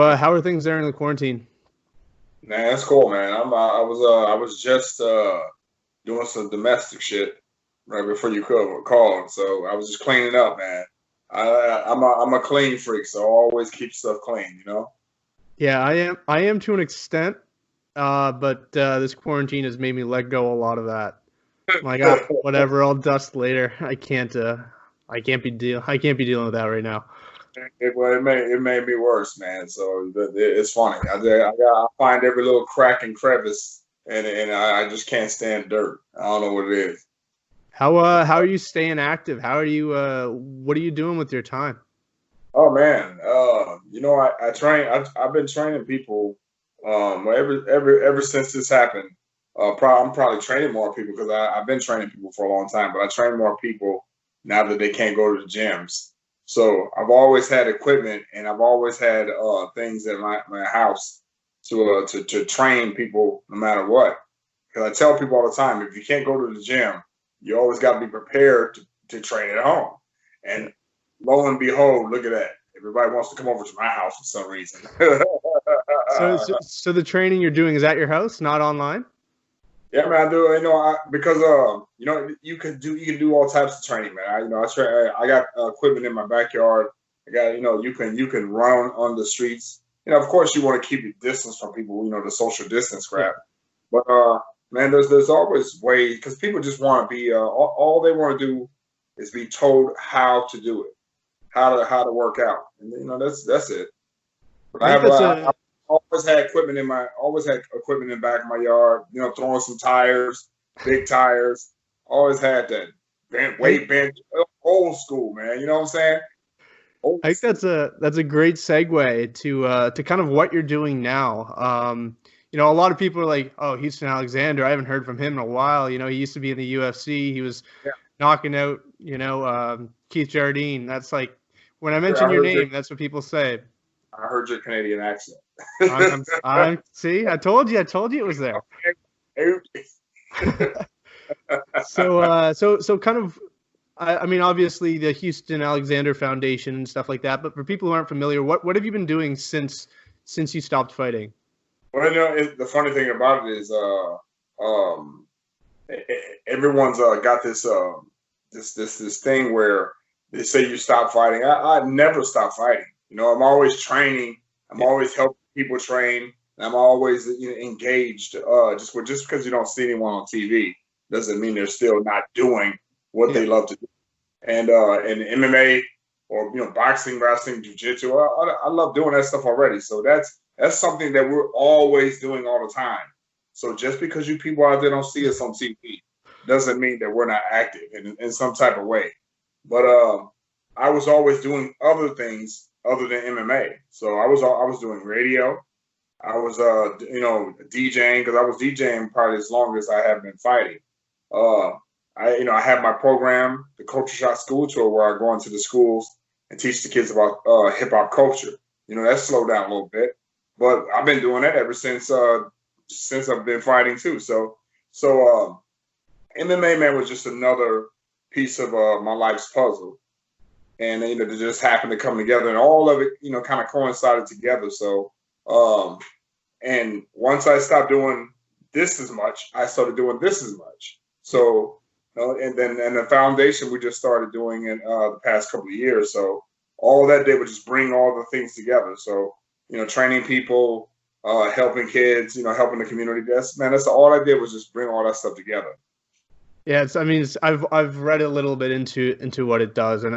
How are things there in the quarantine? Man, that's cool, man. I was just doing some domestic shit right before you called, so I was just cleaning up, man. I'm a clean freak, so I always keep stuff clean. Yeah, I am to an extent, but this quarantine has made me let go a lot of that. Like, whatever, I'll dust later. I can't be dealing with that right now. It made me worse, man. So it's funny. I find every little crack and crevice, and I just can't stand dirt. I don't know what it is. How are you staying active? What are you doing with your time? Oh man, I train. I've been training people. Ever since this happened. I'm probably training more people because I've been training people for a long time. But I train more people now that they can't go to the gyms. So I've always had equipment and I've always had things in my house to train people no matter what. Because I tell people all the time, if you can't go to the gym, you always got to be prepared to train at home. And lo and behold, look at that. Everybody wants to come over to my house for some reason. So the training you're doing is at your house, not online? Yeah, man, I do. Because you can do all types of training, man. I got equipment in my backyard. I got you can run on the streets. Of course, you want to keep your distance from people. The social distance crap. But man, there's always ways because people just want to be. All they want to do is be told how to do it, how to work out, and that's it. But I always had equipment in the back of my yard. Throwing some tires, big tires. Always had that weight bench, old school, man. You know what I'm saying? I think that's a great segue to kind of what you're doing now. A lot of people are like, "Oh, Houston Alexander, I haven't heard from him in a while." He used to be in the UFC. He was knocking out, Keith Jardine. That's like when I mention your name, that's what people say. I heard your Canadian accent. See, I told you it was there. So kind of, I mean, obviously the Houston Alexander Foundation and stuff like that. But for people who aren't familiar, what have you been doing since you stopped fighting? Well, the funny thing about it is, um, everyone's got this thing where they say you stop fighting. I never stop fighting. I'm always training. I'm always helping people train. And I'm always engaged. Just because you don't see anyone on TV doesn't mean they're still not doing what they love to do. And MMA or boxing, wrestling, jiu-jitsu, I love doing that stuff already. So that's something that we're always doing all the time. So just because you people out there don't see us on TV doesn't mean that we're not active in some type of way. But I was always doing other things other than MMA. So I was doing radio. I was DJing because I was DJing probably as long as I have been fighting. I have my program, the Culture Shock School Tour, where I go into the schools and teach the kids about hip hop culture. That slowed down a little bit, but I've been doing that ever since I've been fighting too. So MMA, man, was just another piece of my life's puzzle. And they just happened to come together, and all of it, kind of coincided together. So, and once I stopped doing this as much, I started doing this as much. So, and the foundation we just started doing in the past couple of years. So, all that did was just bring all the things together. So, training people, helping kids, helping the community. That's all I did was just bring all that stuff together. Yeah, I've read a little bit into what it does, and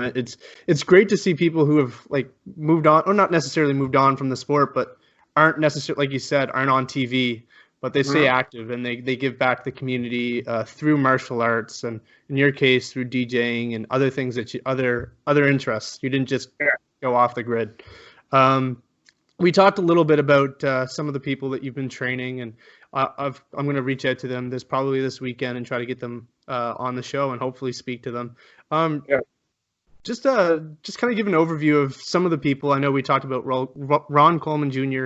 it's great to see people who have like moved on, or not necessarily moved on from the sport, but aren't necessarily, like you said, aren't on TV, but they stay active and they give back to the community through martial arts, and in your case through DJing and other things other interests. You didn't just go off the grid. We talked a little bit about some of the people that you've been training, and I'm going to reach out to them probably this weekend and try to get them on the show and hopefully speak to them. Just kind of give an overview of some of the people. I know we talked about Ron Coleman Jr.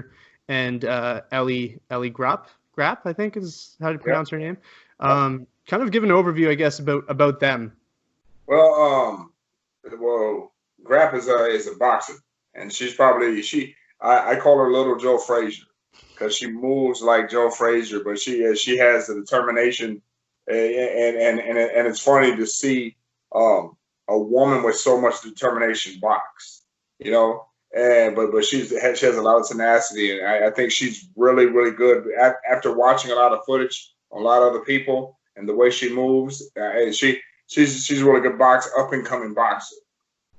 and Ellie Grapp, I think is how to pronounce her name. Kind of give an overview, I guess, about them. Well, Grapp is a boxer, and I call her Little Joe Frazier because she moves like Joe Frazier, but she has the determination, and it's funny to see a woman with so much determination box, you know. And but she has a lot of tenacity, and I think she's really good. After watching a lot of footage on a lot of other people and the way she moves, she's a really good up and coming boxer.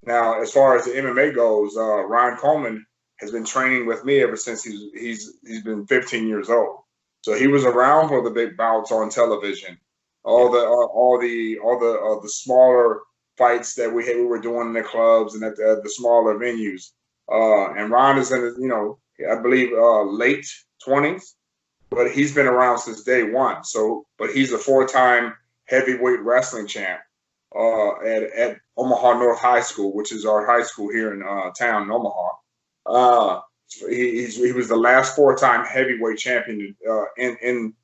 Now, as far as the MMA goes, Ryan Coleman has been training with me ever since he's been 15 years old. So he was around for the big bouts on television, all the smaller fights that we were doing in the clubs and at the smaller venues. And Ron is in his, I believe late 20s, but he's been around since day one. So, but he's a 4-time heavyweight wrestling champ at Omaha North High School, which is our high school here in town in Omaha. He was the last 4-time heavyweight champion in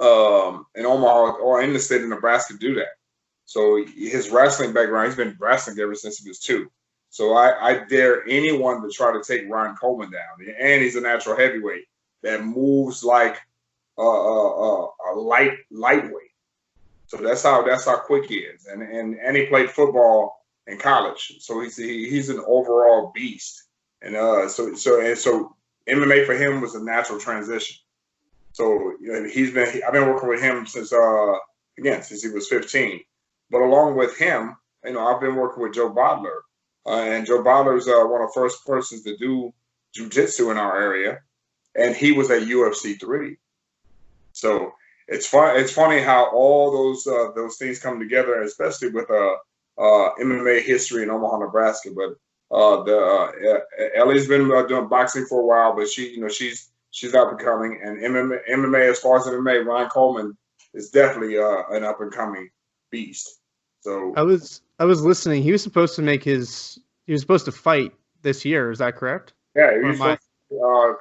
Omaha or in the state of Nebraska to do that. So his wrestling background, he's been wrestling ever since he was 2. So I dare anyone to try to take Ryan Coleman down. And he's a natural heavyweight that moves like a lightweight. So that's how quick he is. And he played football in college. So he's an overall beast. And so MMA for him was a natural transition. So I've been working with him since he was 15. But along with him, I've been working with Joe Bodler. And Joe Bodler is one of the first persons to do jiu-jitsu in our area, and he was at UFC 3. So it's funny how all those things come together, especially with MMA history in Omaha, Nebraska. But Ellie's been doing boxing for a while, but she's up and coming. And MMA, as far as MMA, Ryan Coleman is definitely an up and coming beast. So I was listening. He was supposed to fight this year. Is that correct? Yeah, he was a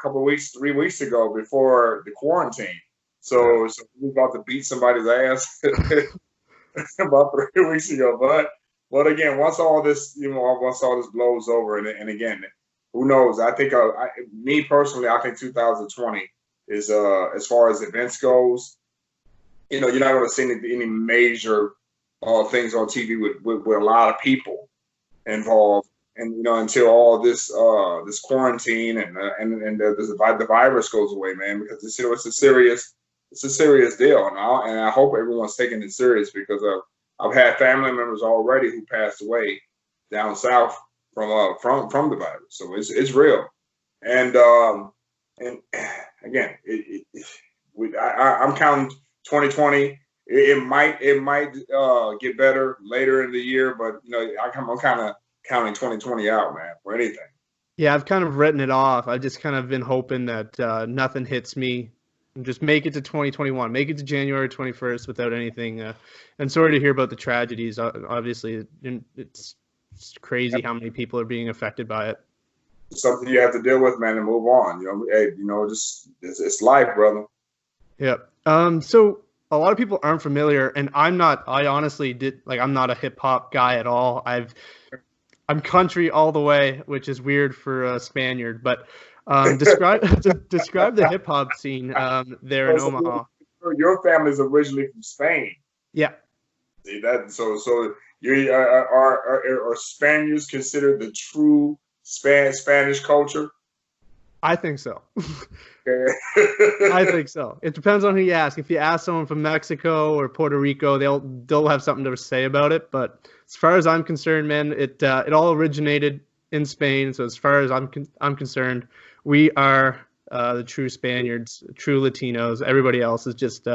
couple of weeks, 3 weeks ago before the quarantine. So he was about to beat somebody's ass about 3 weeks ago. But again, once all this blows over, and again, who knows? I think me personally, I think 2020 is as far as events goes. You're not going to see any major things on TV with a lot of people involved, and until all this quarantine and the virus goes away, man, because it's a serious deal, and I hope everyone's taking it serious because I've had family members already who passed away down south from the virus, so it's real, and again, I'm counting 2020. It might get better later in the year, but I'm kind of counting 2020 out, man, for anything. Yeah, I've kind of written it off. I've just kind of been hoping that nothing hits me and just make it to 2021, make it to January 21st without anything. And sorry to hear about the tragedies. Obviously, it's crazy how many people are being affected by it. It's something you have to deal with, man, and move on. It's life, brother. Yep. So a lot of people aren't familiar, and I'm not a hip hop guy at all. I'm country all the way, which is weird for a Spaniard, but describe the hip hop scene there in Omaha. Your family's originally from Spain. Yeah. See that? So you are Spaniards considered the true Spanish culture? I think so. I think so. It depends on who you ask. If you ask someone from Mexico or Puerto Rico, they'll have something to say about it. But as far as I'm concerned, man, it all originated in Spain. So as far as I'm concerned, we are the true Spaniards, true Latinos. Everybody else is just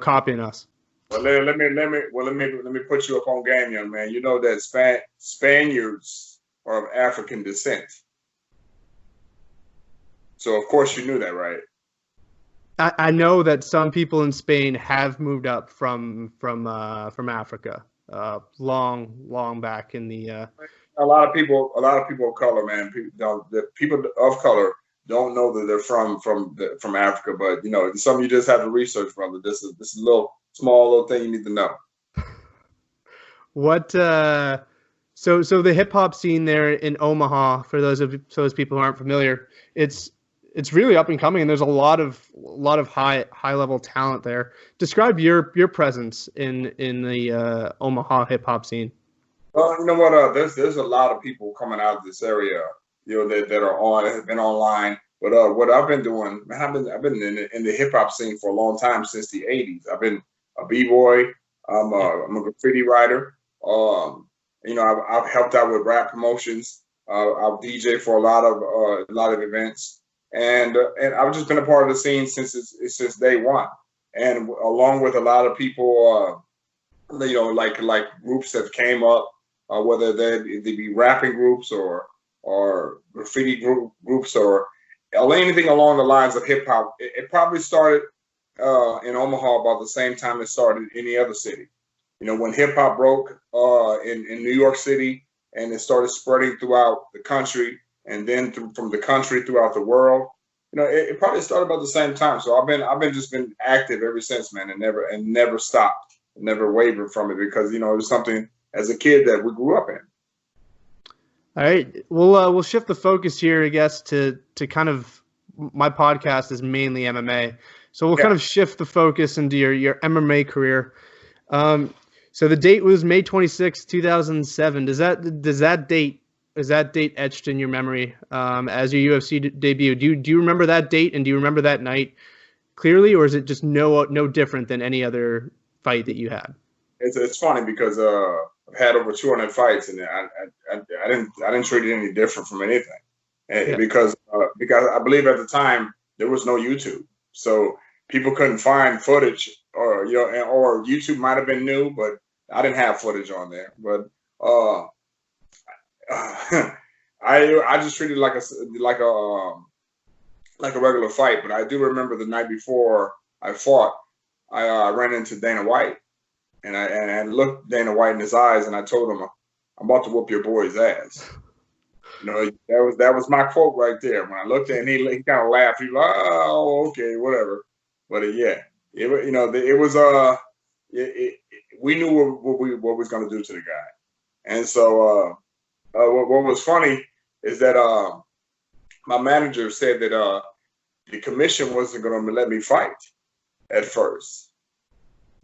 copying us. Well, let me put you up on game, young man. You know that Spaniards are of African descent. So of course you knew that, right? I know that some people in Spain have moved up from Africa, long back in the. A lot of people of color, man. The people of color don't know that they're from Africa, but some you just have to research, brother. This is a small little thing you need to know. What So the hip hop scene there in Omaha, for those people who aren't familiar, it's really up and coming, and there's a lot of high level talent there. Describe your presence in the Omaha hip hop scene. Well, you know what? There's a lot of people coming out of this area, that are have been online. But what I've been doing, man, I've been in the hip hop scene for a long time, since the '80s. I've been a b-boy. I'm a graffiti writer. I've helped out with rap promotions. I've DJ for a lot of events, and I've just been a part of the scene since day one, and along with a lot of people, like groups that came up, whether they be rapping groups or graffiti groups or anything along the lines of hip hop. It probably started in Omaha about the same time it started in any other city. When hip hop broke in New York City, and it started spreading throughout the country, and then from the country throughout the world. It probably started about the same time. So I've been active ever since, man, and never stopped, never wavered from it, because it was something as a kid that we grew up in. All right, we'll shift the focus here, I guess, to kind of, my podcast is mainly MMA, so we'll kind of shift the focus into your MMA career. So the date was May 26, 2007. Is that date etched in your memory as your UFC debut? Do you remember that date, and do you remember that night clearly, or is it just no different than any other fight that you had? It's funny because I've had over 200 fights, and I didn't treat it any different from anything, because I believe at the time there was no YouTube, so people couldn't find footage, or YouTube might have been new, but I didn't have footage on there. But I just treated it like a regular fight. But I do remember the night before I fought, I ran into Dana White. And I looked Dana White in his eyes, and I told him, "I'm about to whoop your boy's ass." That was my quote right there. When I looked at him, he kind of laughed. He was like, "Oh, okay, whatever." But we knew what we was going to do to the guy. And so what was funny is that my manager said that the commission wasn't going to let me fight at first,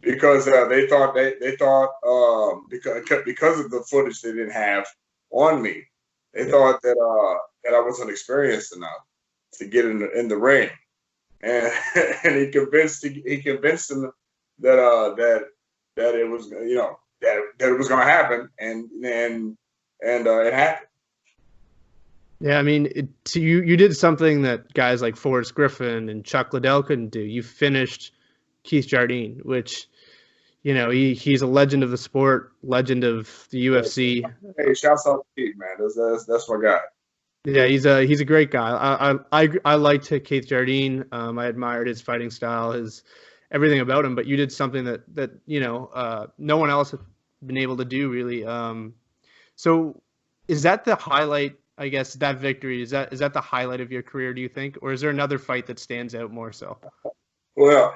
because they thought because of the footage they didn't have on me, they thought that I wasn't experienced enough to get in the ring, and he convinced them that it was that it was going to happen, and it happened. Yeah, I mean, you did something that guys like Forrest Griffin and Chuck Liddell couldn't do. You finished Keith Jardine, which, he's a legend of the sport, legend of the UFC. Hey, shouts out to Keith, man. That's my guy. Yeah, he's a great guy. I liked Keith Jardine. I admired his fighting style, his everything about him. But you did something that no one else has been able to do, really. So is that the highlight? I guess that victory is that the highlight of your career, do you think, or is there another fight that stands out more so? Well,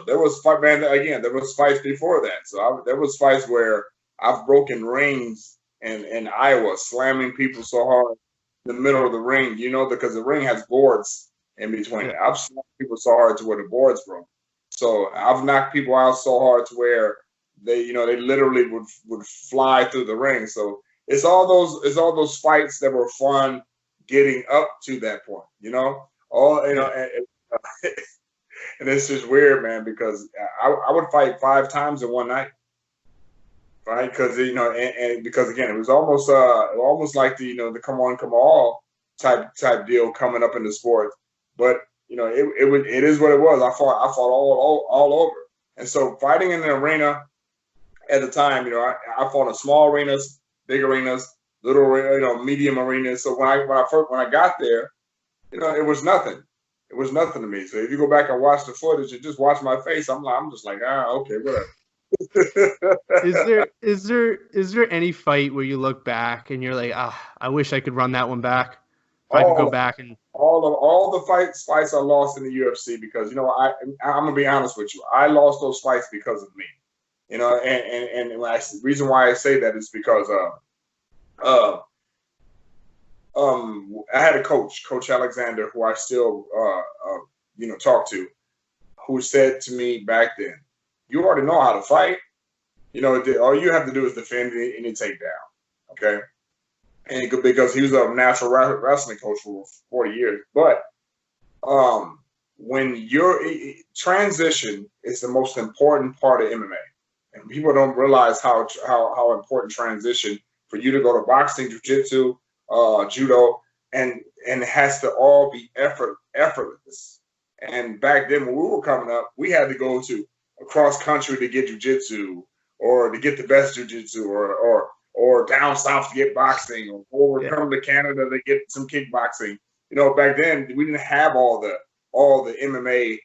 there was fight, man. Again, there was fights before that. So there was fights where I've broken rings in Iowa, slamming people so hard in the middle of the ring, because the ring has boards in between. Yeah. I've slammed people so hard to where the boards broke. So I've knocked people out so hard to where they literally would fly through the ring. So it's all those fights that were fun getting up to that point, and it's just weird, man, because I would fight 5 times in one night, right? Because and because again, it was almost like the come on, come all type deal coming up in the sport, but it is what it was. I fought all over, and so fighting in the arena at the time, I fought in small arenas, big arenas, little medium arenas. So when I got there, it was nothing. It was nothing to me. So if you go back and watch the footage and just watch my face, I'm just like, okay, whatever. Is there any fight where you look back and you're like, I wish I could run that one back? If I could go back and all the fights I lost in the UFC, because I'm gonna be honest with you, I lost those fights because of me. And the reason why I say that is because Uh, I had a coach, Coach Alexander, who I still talk to, who said to me back then, "You already know how to fight. All you have to do is defend any takedown." Okay, and because he was a natural wrestling coach for 40 years, but when your transition is the most important part of MMA, and people don't realize how important transition for you to go to boxing, jiu-jitsu, judo, and it has to all be effortless. And back then when we were coming up, we had to go to across country to get jiu-jitsu, or to get the best jiu-jitsu, or down south to get boxing, or come to Canada to get some kickboxing. Back then we didn't have all the MMA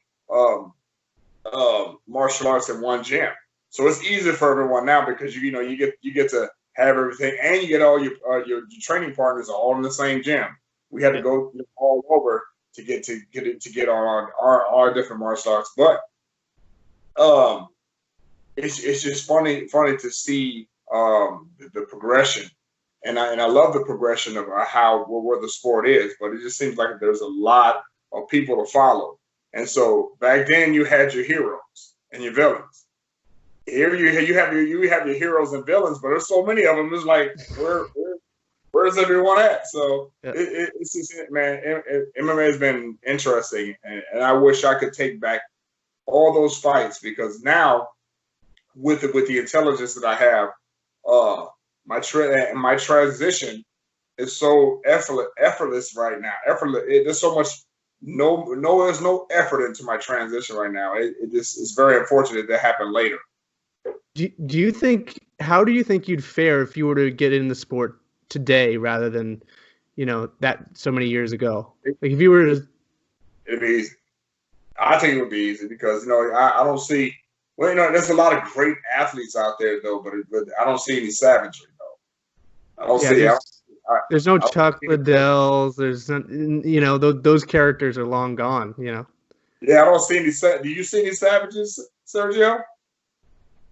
martial arts in one gym. So it's easier for everyone now because you get to have everything, and you get all your training partners all in the same gym. We had to go all over to get on our different martial arts, but it's just funny to see the progression, and I love the progression of where the sport is, but it just seems like there's a lot of people to follow. And so back then you had your heroes and your villains. Here you have your heroes and villains, but there's so many of them. It's like where's everyone at? So it's just, man, MMA has been interesting, and I wish I could take back all those fights, because now with the intelligence that I have, my transition is so effortless right now. There's so much there's no effort into my transition right now. It's very unfortunate that happened later. Do you think? How do you think you'd fare if you were to get in the sport today rather than, that so many years ago? Like if you were to, it'd be easy. I think it would be easy because I don't see. Well, there's a lot of great athletes out there though, but I don't see any savagery though. I don't see. There's no Chuck Liddells. There's those characters are long gone. Yeah, I don't see any. Do you see any savages, Sergio?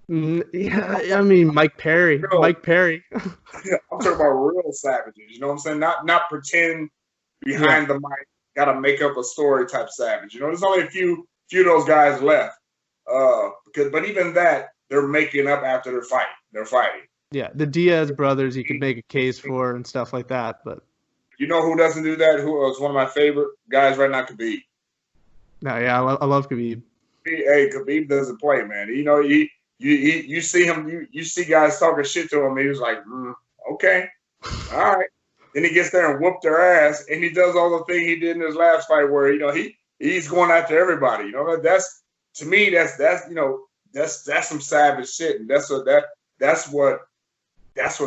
Yeah, I mean Mike Perry. Mike Perry. Yeah, I'm talking about real savages. You know what I'm saying? Not pretend behind the mic, gotta make up a story type savage. There's only a few of those guys left. But even that, they're making up after they're fighting. Yeah, the Diaz brothers, you could make a case for and stuff like that. But you know who doesn't do that? Who is one of my favorite guys right now? Khabib. No, yeah, I love Khabib. Hey, Khabib doesn't play, man. You see him, you see guys talking shit to him. He was like, okay, all right. Then he gets there and whoop their ass, and he does all the thing he did in his last fight, where he's going after everybody. That's to me, that's some savage shit, and that's what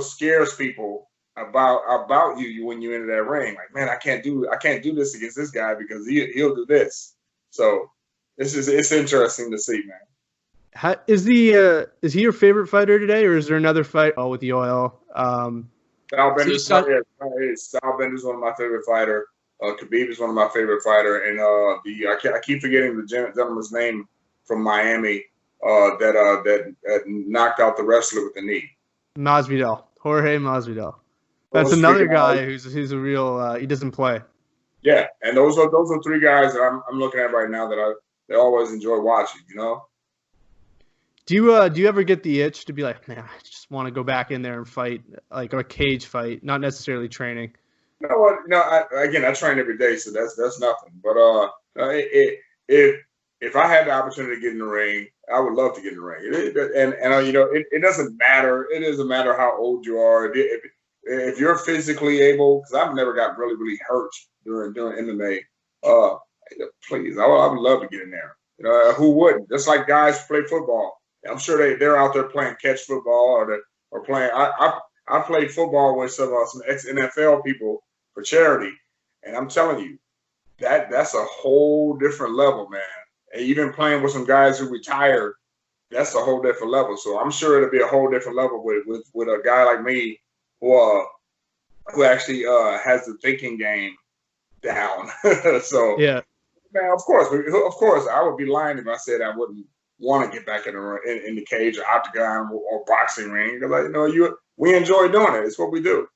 scares people about you when you enter that ring. Like, man, I can't do this against this guy because he'll do this. So it's interesting to see, man. Is he your favorite fighter today, or is there another fight? Oh, with the oil. Sal Bender's one of my favorite fighter. Khabib is one of my favorite fighter, and I keep forgetting the gentleman's name from Miami that knocked out the wrestler with the knee. Masvidal, Jorge Masvidal. That's another guy who's a real. He doesn't play. Yeah, and those are three guys that I'm looking at right now that I always enjoy watching. Do you ever get the itch to be like, man, I just want to go back in there and fight, like a cage fight, not necessarily training? You know what? No, I train every day, so that's nothing. But if I had the opportunity to get in the ring, I would love to get in the ring. It doesn't matter. It doesn't matter how old you are. If you're physically able, because I've never got really, really hurt during MMA. Please, I would love to get in there. Who wouldn't? Just like guys who play football. I'm sure they're out there playing catch football or playing. I played football with some ex-NFL people for charity, and I'm telling you, that's a whole different level, man. And even playing with some guys who retired, that's a whole different level. So I'm sure it'll be a whole different level with a guy like me who actually has the thinking game down. So yeah, man, of course, I would be lying if I said I wouldn't want to get back in the cage or octagon or boxing ring, because we enjoy doing it. It's what we do.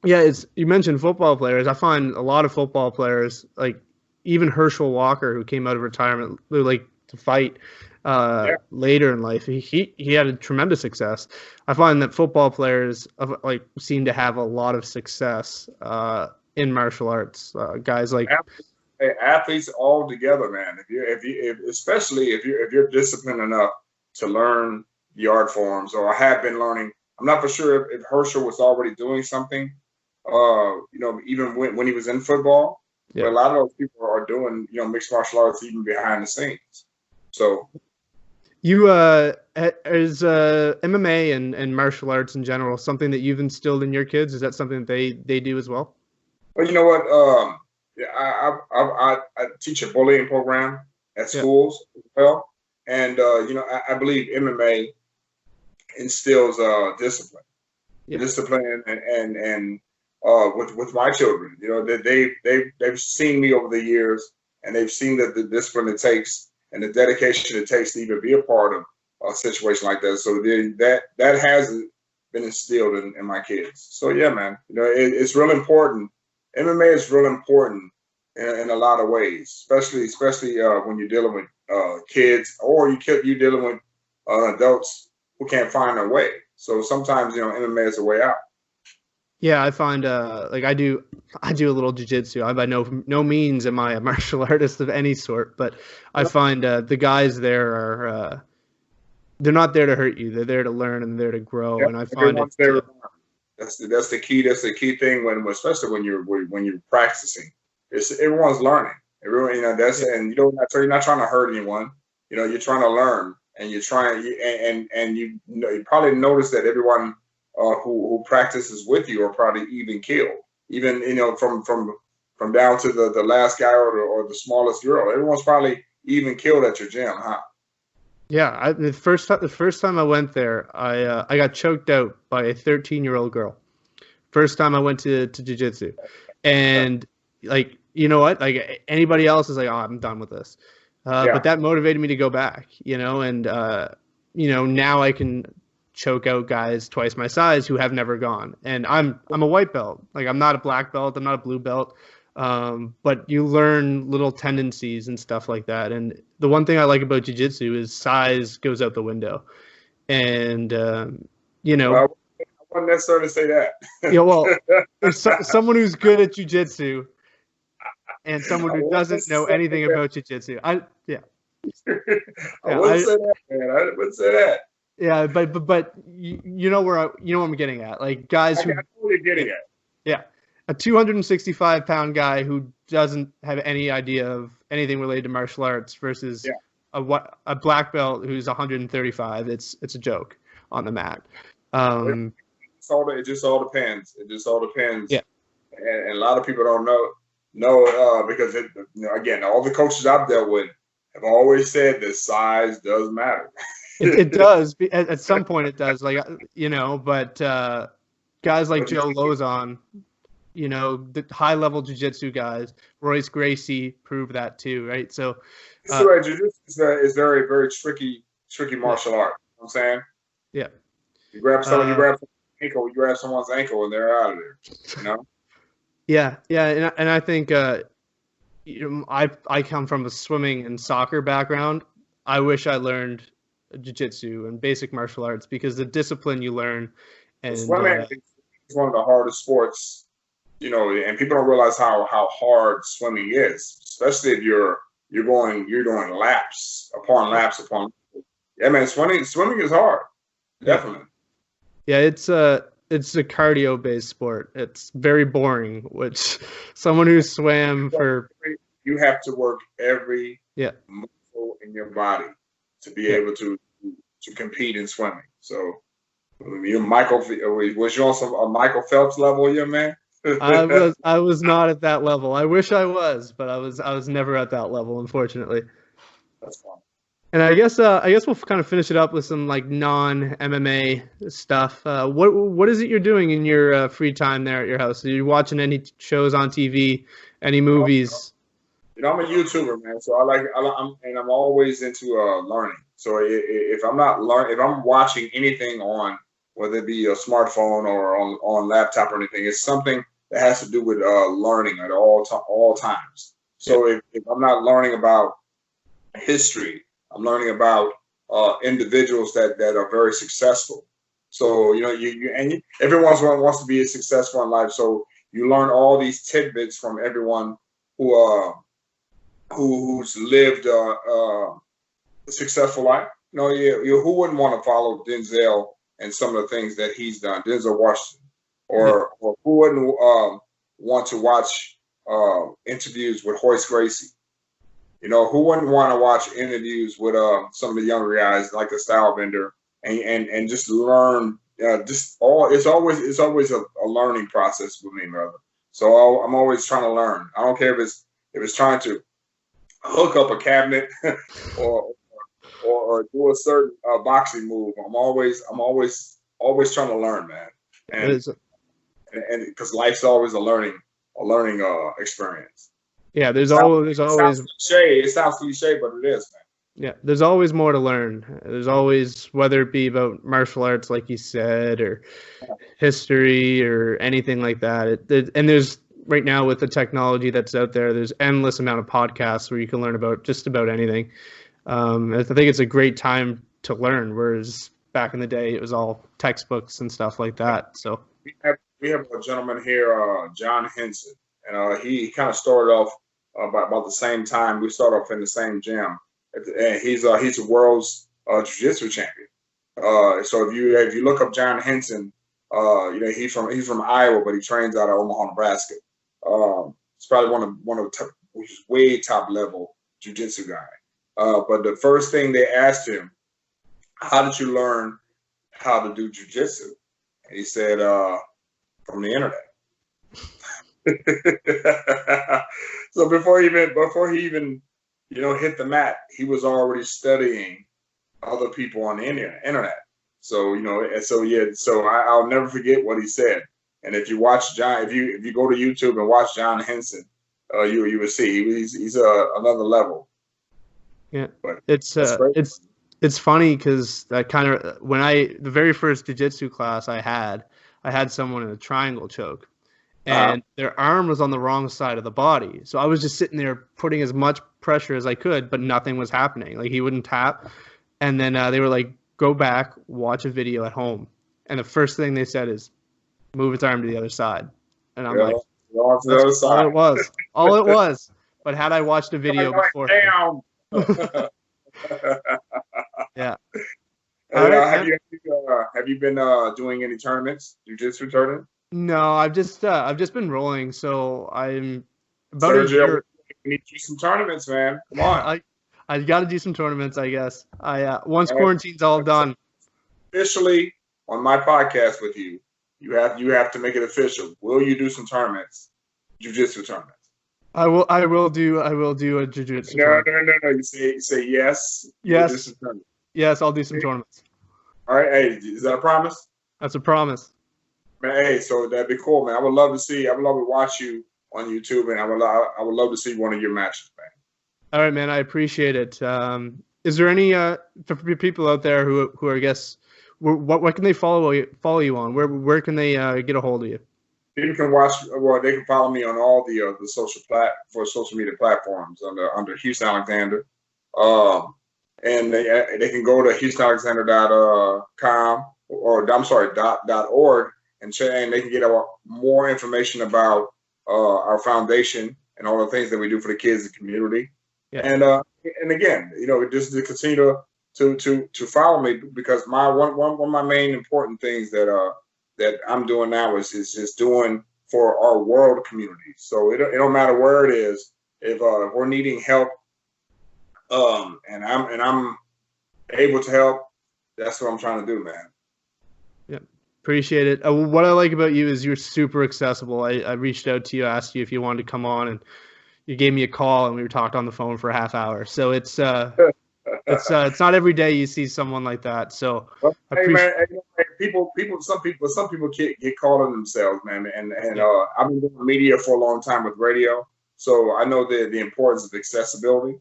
Yeah, you mentioned football players. I find a lot of football players, like even Herschel Walker, who came out of retirement, who like to fight Yeah, later in life. He had a tremendous success. I find that football players like seem to have a lot of success in martial arts. Guys like athletes all together, man. Especially if you're disciplined enough to learn the art forms, or have been learning. I'm not for sure if Herschel was already doing something, even when he was in football. yeah. But a lot of those people are doing, mixed martial arts even behind the scenes. So, You is MMA and martial arts in general something that you've instilled in your kids? Is that something that they do as well? well, you know what? Yeah, I teach a bullying program at Yeah. schools as well, and I believe MMA instills discipline, Yeah. with my children. That they've seen me over the years, and they've seen the discipline it takes and the dedication it takes to even be a part of a situation like that. So that has been instilled in my kids. So yeah, man, it's real important. MMA is real important in a lot of ways, especially when you're dealing with kids, or you're dealing with adults who can't find their way. So sometimes MMA is a way out. Yeah, I find like I do a little jiu-jitsu. I by no means am I a martial artist of any sort, but I find the guys there are they're not there to hurt you. They're there to learn and there to grow. Yep, And I find it everyone's there. That's the key. That's the key thing especially when you're practicing. It's everyone's learning. Everyone, and you're not trying to hurt anyone. You're trying to learn, and you're trying, and you probably notice that everyone who practices with you are probably even killed. Even from down to the last guy or the smallest girl. Everyone's probably even killed at your gym, huh? yeah. The first time I went there, I got choked out by a 13-year-old girl. First time I went to jiu-jitsu, and like you know what, like anybody else is like, oh, I'm done with this. But that motivated me to go back, and now I can choke out guys twice my size who have never gone. And I'm a white belt. Like I'm not a black belt. I'm not a blue belt. But you learn little tendencies and stuff like that. And the one thing I like about jiu-jitsu is size goes out the window. And Well, I wouldn't necessarily say that. well, there's someone who's good at jiu-jitsu and someone who doesn't know anything about jiu-jitsu. I wouldn't say that, man. I wouldn't say that. Yeah, but you know where I'm getting at. Like guys who I know what you're getting at. Yeah, a 265-pound guy who doesn't have any idea of anything related to martial arts versus a black belt who's 135. It's a joke on the mat. It just all depends. It just all depends. Yeah, and a lot of people don't know because again, all the coaches I've dealt with have always said that size does matter. It does. At some point it does. Like, but guys like Joe Lozon, the high-level jiu-jitsu guys, Royce Gracie proved that too, right? So jiu-jitsu is very, very tricky martial art. You know what I'm saying? Yeah. You grab someone's ankle, and they're out of there. Yeah, and I think I come from a swimming and soccer background. I wish I learned jiu-jitsu and basic martial arts because the discipline you learn and swimming is one of the hardest sports, and people don't realize how hard swimming is, especially if you're doing laps upon laps upon. Yeah, man, swimming is hard, definitely. Yeah, it's a cardio-based sport. It's very boring, which someone who swam for you have to work every muscle in your body to be able to compete in swimming. So, was you on a Michael Phelps level, yeah, man? I was not at that level. I wish I was, but I was never at that level, unfortunately. That's fine. And I guess we'll kind of finish it up with some like non-MMA stuff. What is it you're doing in your free time there at your house? Are you watching any shows on TV, any movies? I'm a YouTuber, man. So I'm always into learning. So if I'm watching anything on whether it be a smartphone or on laptop or anything. It's something that has to do with learning at all times. So if I'm not learning about history, I'm learning about individuals that are very successful. So everyone wants to be successful in life. So you learn all these tidbits from everyone who's lived a successful life. Who wouldn't want to follow Denzel and some of the things that he's done, Denzel Washington, or who wouldn't want to watch interviews with Horace Gracie? Who wouldn't want to watch interviews with some of the younger guys like the Stylebender and just learn? It's always a learning process with me, brother. So I'm always trying to learn. I don't care if it's trying to hook up a cabinet or do a certain boxing move. I'm always trying to learn, man. And because life's always a learning experience. Yeah, there's always. It sounds cliche, but it is, man. Yeah, there's always more to learn. There's always, whether it be about martial arts, like you said, or history, or anything like that. And there's right now with the technology that's out there, there's endless amount of podcasts where you can learn about just about anything. I think it's a great time to learn, whereas back in the day it was all textbooks and stuff like that. So we have a gentleman here, John Henson, and he kind of started off about the same time. We started off in the same gym, and he's the world's jiu-jitsu champion. So if you look up John Henson, he's from Iowa, but he trains out of Omaha, Nebraska. He's probably one of the way top level jiu-jitsu guy. But the first thing they asked him, how did you learn how to do jiu-jitsu? And he said, from the internet. So before he even hit the mat, he was already studying other people on the internet. So I'll never forget what he said. And if you watch John, if you go to YouTube and watch John Henson, you will see he's another level. Yeah, but it's funny because that kind of the very first jiu-jitsu class I had someone in a triangle choke, and their arm was on the wrong side of the body. So I was just sitting there putting as much pressure as I could, but nothing was happening. Like, he wouldn't tap. And then they were like, go back, watch a video at home. And the first thing they said is, move its arm to the other side. And I'm like, that's all it was. All it was. But had I watched a video before. Damn. Yeah. Have you been doing any tournaments, jiu-jitsu tournament? No, I've just been rolling. So I'm about Sergio, we need to do some tournaments, man. Come on. I got to do some tournaments, I guess. Once quarantine's all done. Officially on my podcast with you, you have to make it official. Will you do some tournaments, jiu-jitsu tournaments? I will do a jiu-jitsu. No. You say yes. Yes. Yes, I'll do some tournaments. All right. Hey, is that a promise? That's a promise. Man, hey, so that'd be cool, man. I would love to watch you on YouTube, and I would love to see one of your matches, man. All right, man. I appreciate it. Is there any for people out there who are, I guess, what can they follow you on? Where can they get a hold of you? People can watch. Well, they can follow me on all the social media platforms under Houston Alexander, and they can go to HoustonAlexander.com .org and they can get more information about our foundation and all the things that we do for the kids in the community. Yeah. And again, just to continue to follow me, because one of my main important things that I'm doing now is just doing for our world community. So it don't matter where it is. If we're needing help, and I'm able to help, that's what I'm trying to do, man. Yeah, appreciate it. What I like about you is you're super accessible. I reached out to you, asked you if you wanted to come on, and you gave me a call, and we talked on the phone for a half hour. So it's not every day you see someone like that. So hey, man, some people get caught on themselves, man. And I've been doing media for a long time with radio, so I know the importance of accessibility.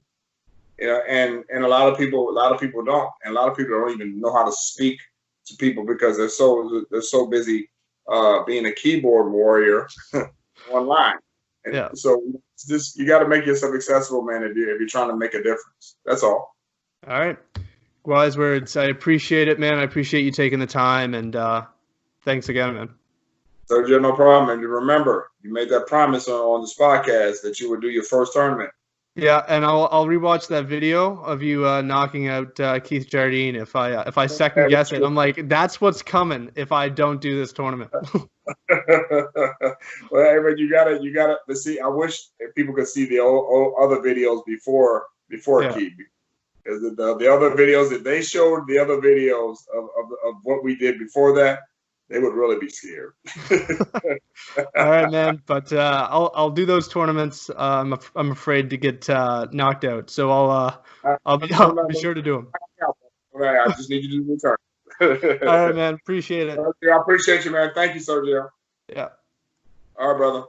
And a lot of people don't, and a lot of people don't even know how to speak to people because they're so busy being a keyboard warrior online. And Yeah. so just you got to make yourself accessible, man, if you're trying to make a difference. That's all. All right. Wise words. I appreciate it, man. I appreciate you taking the time, and thanks again, man. Sergio, no problem. And remember, you made that promise on this podcast that you would do your first tournament. Yeah, and I'll rewatch that video of you knocking out Keith Jardine. If I second guess it, I'm like, that's what's coming if I don't do this tournament. Well, hey, but you gotta. Let's see. I wish people could see the old other videos before Keith. The other videos that they showed, the other videos of what we did before that, they would really be scared. All right, man. But I'll do those tournaments. I'm afraid to get knocked out, so I'll be sure to do them. All right, I just need you to return. All right, man. Appreciate it. I appreciate you, man. Thank you, Sergio. Yeah. All right, brother.